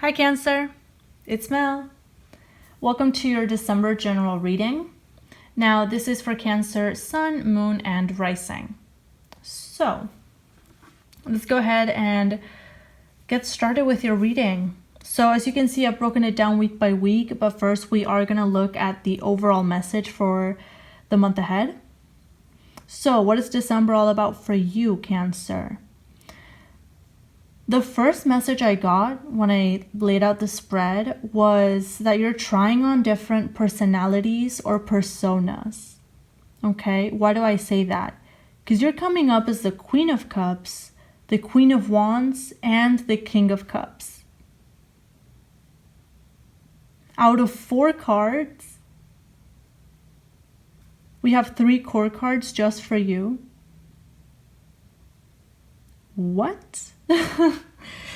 Hi Cancer, it's Mel. Welcome to your December general reading. Now this is for Cancer, Sun, Moon, and Rising. So let's go ahead and get started with your reading. So as you can see, I've broken it down week by week, but first we are going to look at the overall message for the month ahead. So what is December all about for you, Cancer? The first message I got when I laid out the spread was that you're trying on different personalities or personas. Okay, why do I say that? Because you're coming up as the Queen of Cups, the Queen of Wands, and the King of Cups. Out of 4 cards, we have 3 core cards just for you. What?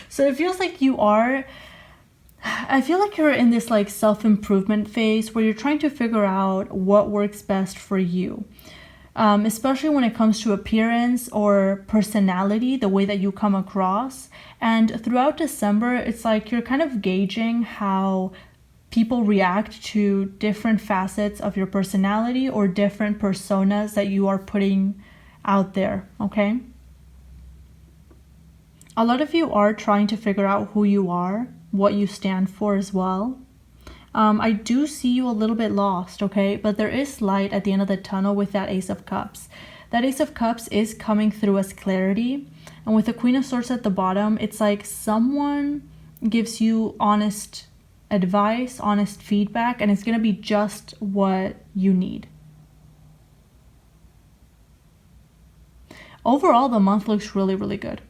So it feels like I feel like you're in this like self-improvement phase where you're trying to figure out what works best for you. Especially when it comes to appearance or personality, the way that you come across. And throughout December, it's like you're kind of gauging how people react to different facets of your personality or different personas that you are putting out there, okay? A lot of you are trying to figure out who you are, what you stand for as well. I do see you a little bit lost, okay? But there is light at the end of the tunnel with that Ace of Cups. That Ace of Cups is coming through as clarity. And with the Queen of Swords at the bottom, it's like someone gives you honest advice, honest feedback, and it's going to be just what you need. Overall, the month looks really, really good.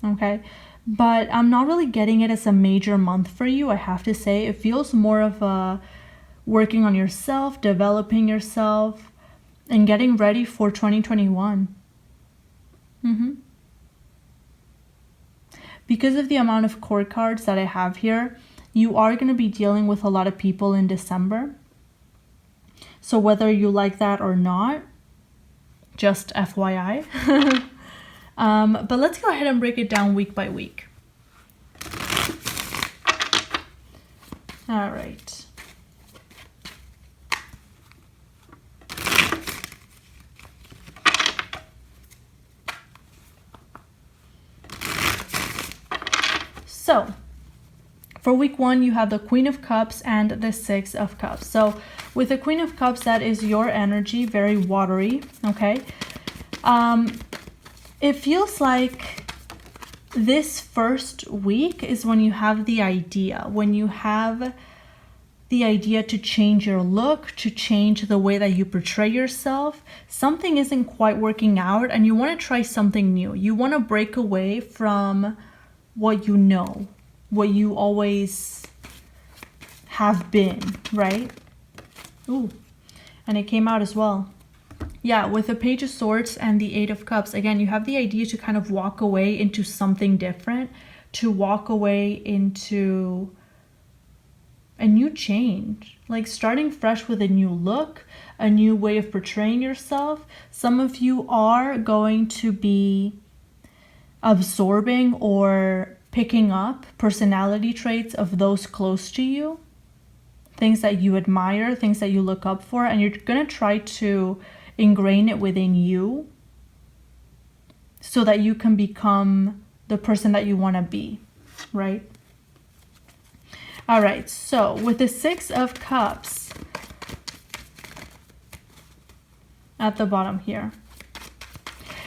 Okay, but I'm not really getting it as a major month for you, I have to say. It feels more of a working on yourself, developing yourself, and getting ready for 2021. Because of the amount of core cards that I have here, you are going to be dealing with a lot of people in December. So whether you like that or not, just FYI. But let's go ahead and break it down week by week. All right. So, for week 1, you have the Queen of Cups and the 6 of Cups. So, with the Queen of Cups, that is your energy, very watery, okay? It feels like this first week is when you have the idea, to change your look, to change the way that you portray yourself. Something isn't quite working out and you want to try something new. You want to break away from what you know, what you always have been, right? Ooh, and it came out as well. Yeah, with the Page of Swords and the 8 of Cups, again, you have the idea to kind of walk away into something different, to walk away into a new change, like starting fresh with a new look, a new way of portraying yourself. Some of you are going to be absorbing or picking up personality traits of those close to you, things that you admire, things that you look up for, and you're going to try to ingrain it within you so that you can become the person that you want to be, right? All right, so with the 6 of Cups at the bottom here,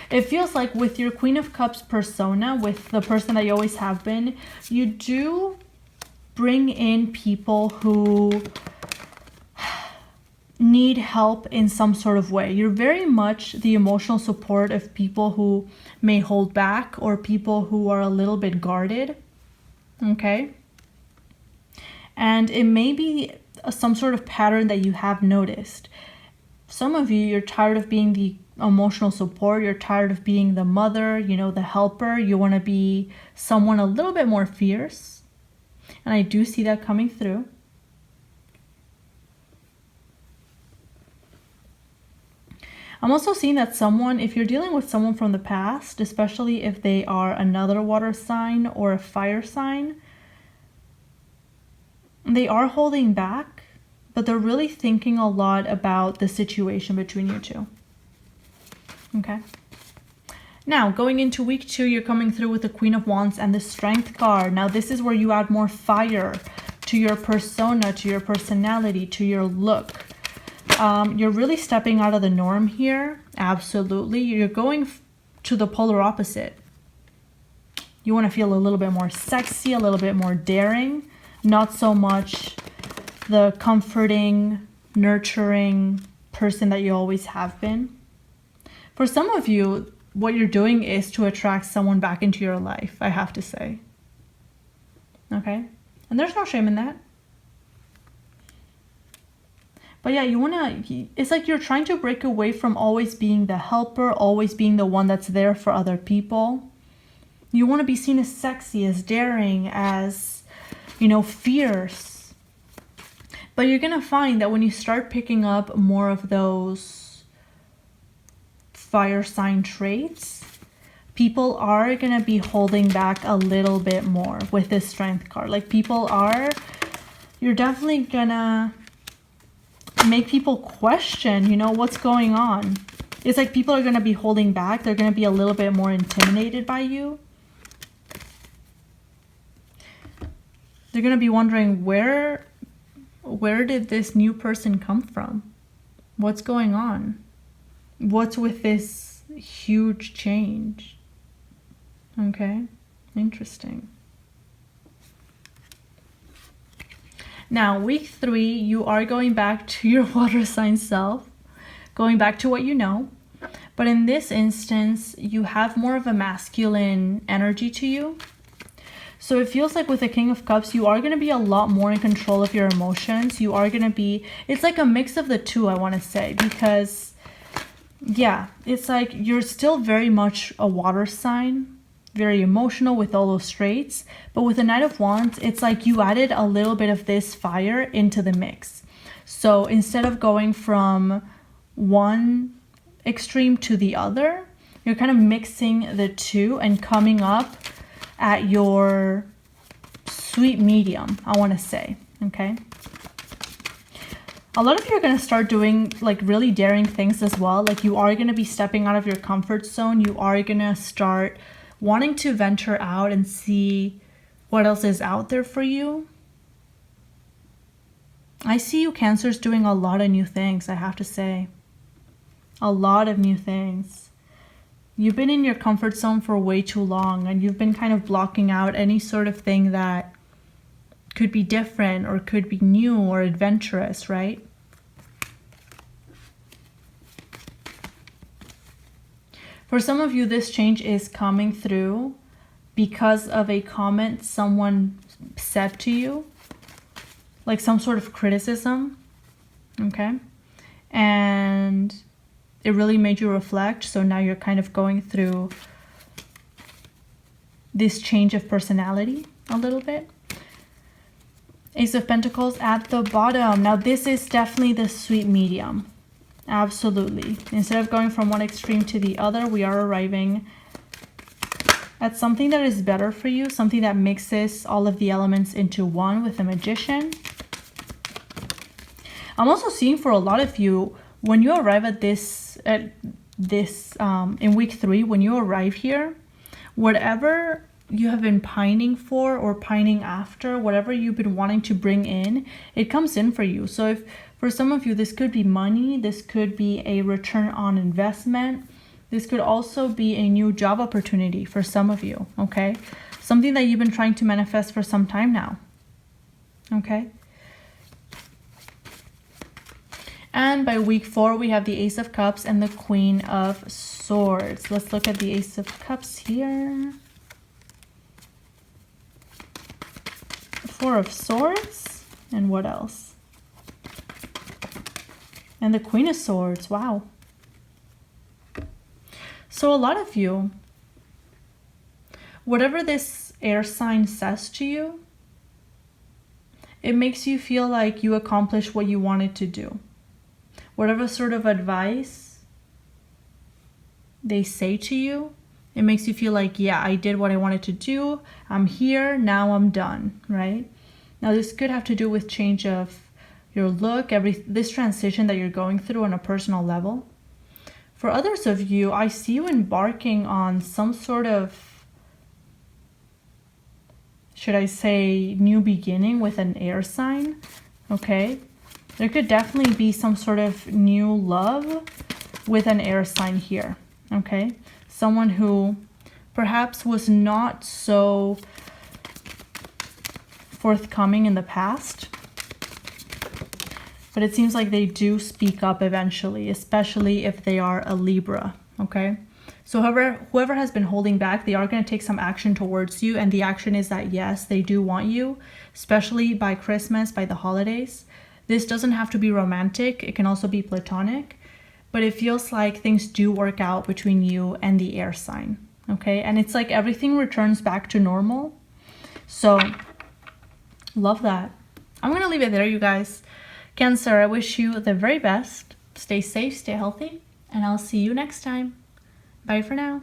it feels like with your Queen of Cups persona, with the person that you always have been, you do bring in people who need help in some sort of way. You're very much the emotional support of people who may hold back or people who are a little bit guarded, okay? And it may be some sort of pattern that you have noticed. Some of you, you're tired of being the emotional support. You're tired of being the mother, the helper. You want to be someone a little bit more fierce. And I do see that coming through. I'm also seeing that if you're dealing with someone from the past, especially if they are another water sign or a fire sign, They are holding back, but they're really thinking a lot about the situation between you two. Okay. Now, going into week 2, you're coming through with the Queen of Wands and the Strength card. Now, this is where you add more fire to your persona, to your personality, to your look. You're really stepping out of the norm here. Absolutely. You're going to the polar opposite. You want to feel a little bit more sexy, a little bit more daring. Not so much the comforting, nurturing person that you always have been. For some of you, what you're doing is to attract someone back into your life, I have to say. Okay? And there's no shame in that. But yeah, it's like you're trying to break away from always being the helper, always being the one that's there for other people. You want to be seen as sexy, as daring, as, fierce. But you're going to find that when you start picking up more of those fire sign traits, people are going to be holding back a little bit more with this Strength card. Like you're definitely going to make people question, what's going on. It's like people are going to be holding back. They're going to be a little bit more intimidated by you. They're going to be wondering, where did this new person come from? What's going on? What's with this huge change? Okay, interesting. Now, week 3, you are going back to your water sign self, going back to what you know. But in this instance, you have more of a masculine energy to you. So it feels like with the King of Cups, you are going to be a lot more in control of your emotions. You are going to be, it's like a mix of the two, I want to say, because yeah, it's like you're still very much a water sign, very emotional with all those traits. But with the Knight of Wands, it's like you added a little bit of this fire into the mix. So instead of going from one extreme to the other, you're kind of mixing the two and coming up at your sweet medium, I want to say. Okay. A lot of you are going to start doing like really daring things as well. Like you are going to be stepping out of your comfort zone. You are going to start wanting to venture out and see what else is out there for you. I see you Cancers doing a lot of new things, I have to say. A lot of new things. You've been in your comfort zone for way too long, and you've been kind of blocking out any sort of thing that could be different or could be new or adventurous, right? For some of you, this change is coming through because of a comment someone said to you, like some sort of criticism, okay? And it really made you reflect. So now you're kind of going through this change of personality a little bit. Ace of Pentacles at the bottom. Now this is definitely the sweet medium. Absolutely. Instead of going from one extreme to the other, we are arriving at something that is better for you, something that mixes all of the elements into one with the Magician. I'm also seeing for a lot of you, when you arrive at this in week 3, when you arrive here, whatever you have been pining for or pining after, whatever you've been wanting to bring in, it comes in for you. So if for some of you, this could be money, this could be a return on investment, this could also be a new job opportunity for some of you, okay? Something that you've been trying to manifest for some time now, okay? And by week 4, we have the Ace of Cups and the Queen of Swords. Let's look at the Ace of Cups here. 4 of Swords. And what else? And the Queen of Swords. Wow. So a lot of you, whatever this air sign says to you, it makes you feel like you accomplished what you wanted to do. Whatever sort of advice they say to you, it makes you feel like, yeah, I did what I wanted to do. I'm here, now I'm done, right? Now this could have to do with change of your look, this transition that you're going through on a personal level. For others of you, I see you embarking on some sort of, should I say, new beginning with an air sign, okay? There could definitely be some sort of new love with an air sign here, okay? Someone who perhaps was not so forthcoming in the past, but it seems like they do speak up eventually, especially if they are a Libra, okay? So whoever has been holding back, they are going to take some action towards you, and the action is that yes, they do want you, especially by Christmas, by the holidays. This doesn't have to be romantic, it can also be platonic, but it feels like things do work out between you and the air sign, okay? And it's like everything returns back to normal. So love that. I'm going to leave it there, you guys. Cancer, I wish you the very best. Stay safe, stay healthy, and I'll see you next time. Bye for now.